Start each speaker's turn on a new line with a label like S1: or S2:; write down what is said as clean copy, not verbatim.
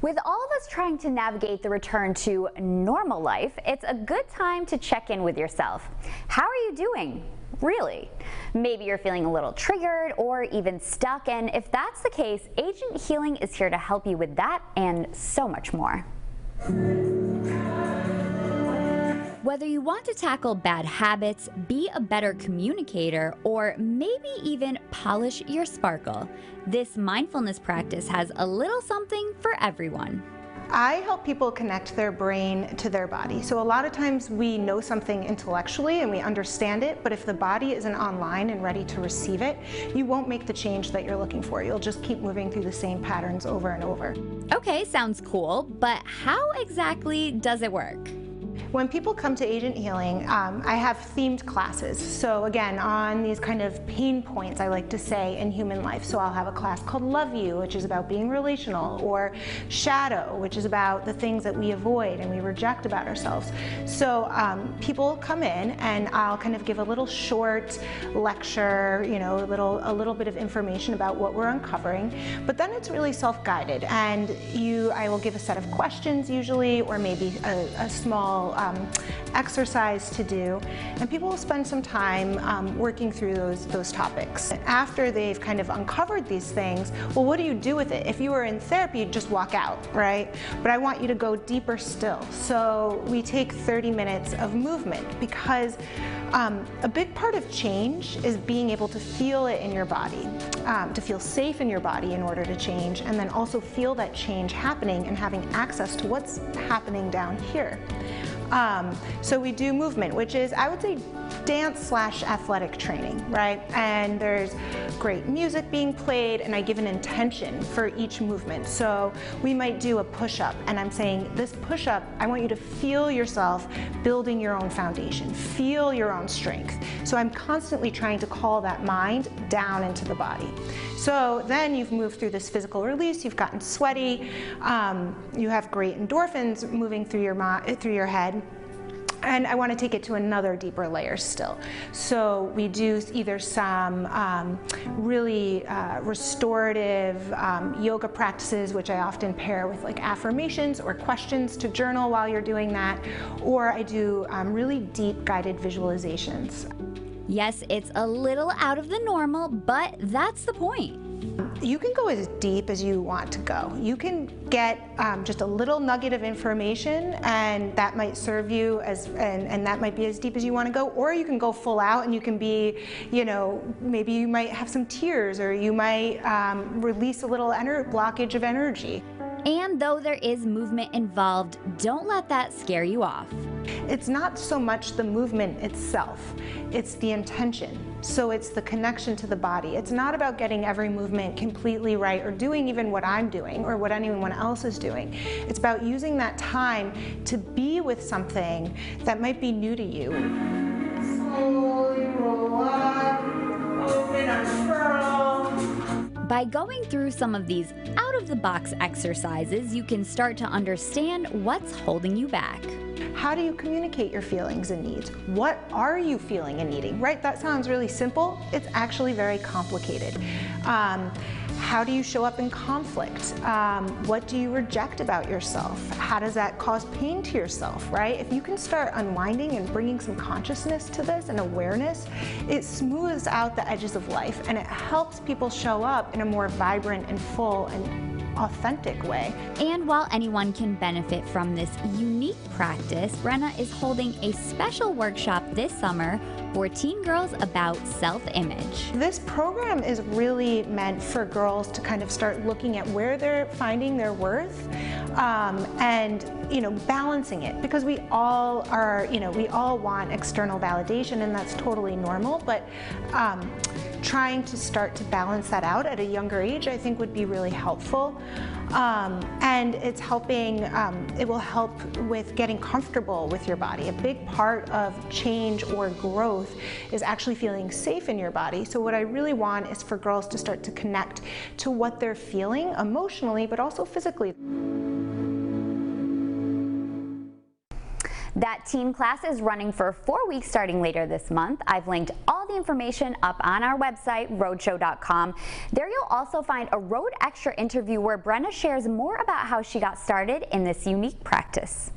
S1: With all of us trying to navigate the return to normal life, it's a good time to check in with yourself. How are you doing? Really? Maybe you're feeling a little triggered or even stuck, and if that's the case, Agent Healing is here to help you with that and so much more. Whether you want to tackle bad habits, be a better communicator, or maybe even polish your sparkle, this mindfulness practice has a little something for everyone.
S2: I help people connect their brain to their body. So a lot of times we know something intellectually and we understand it, but if the body isn't online and ready to receive it, you won't make the change that you're looking for. You'll just keep moving through the same patterns over and over.
S1: Okay, sounds cool, but how exactly does it work?
S2: When people come to Agent Healing, I have themed classes. So again, on these kind of pain points, I like to say, in human life. So I'll have a class called Love You, which is about being relational, or Shadow, which is about the things that we avoid and we reject about ourselves. So people come in and I'll kind of give a little short lecture, you know, a little bit of information about what we're uncovering, but then it's really self-guided, and I will give a set of questions usually, or maybe a small exercise to do, and people will spend some time working through those topics. After they've kind of uncovered these things, well, what do you do with it? If you were in therapy, you'd just walk out, right? But I want you to go deeper still. So we take 30 minutes of movement, because a big part of change is being able to feel it in your body, to feel safe in your body in order to change, and then also feel that change happening and having access to what's happening down here. So we do movement, which is, I would say, dance/athletic training, right? And there's great music being played, and I give an intention for each movement. So we might do a push-up, and I'm saying, this push-up, I want you to feel yourself building your own foundation, feel your own strength. So I'm constantly trying to call that mind down into the body. So then you've moved through this physical release, you've gotten sweaty, you have great endorphins moving through your head. And I want to take it to another deeper layer still. So we do either some really restorative yoga practices, which I often pair with like affirmations or questions to journal while you're doing that, or I do really deep guided visualizations.
S1: Yes, it's a little out of the normal, but that's the point.
S2: You can go as deep as you want to go. You can get just a little nugget of information, and that might serve you and that might be as deep as you want to go, or you can go full out and you can be, you know, maybe you might have some tears, or you might release a little blockage of energy.
S1: And though there is movement involved, don't let that scare you off.
S2: It's not so much the movement itself, it's the intention. So it's the connection to the body. It's not about getting every movement completely right, or doing even what I'm doing or what anyone else is doing. It's about using that time to be with something that might be new to you. Slowly roll up, open, unfurl.
S1: By going through some of these out-of-the-box exercises, you can start to understand what's holding you back.
S2: How do you communicate your feelings and needs? What are you feeling and needing, right? That sounds really simple. It's actually very complicated. How do you show up in conflict? What do you reject about yourself? How does that cause pain to yourself, right? If you can start unwinding and bringing some consciousness to this and awareness, it smooths out the edges of life, and it helps people show up in a more vibrant and full and authentic way.
S1: And while anyone can benefit from this unique practice, Brenna is holding a special workshop this summer for teen girls about self-image.
S2: This program is really meant for girls to kind of start looking at where they're finding their worth, and, you know, balancing it, because we all are, you know, we all want external validation, and that's totally normal, but trying to start to balance that out at a younger age, I think, would be really helpful. And it's helping, it will help with getting comfortable with your body. A big part of change or growth is actually feeling safe in your body. So what I really want is for girls to start to connect to what they're feeling emotionally, but also physically.
S1: That teen class is running for 4 weeks starting later this month. I've linked all the the information up on our website, rhodeshow.com. There you'll also find a Rhode Extra interview where Brenna shares more about how she got started in this unique practice.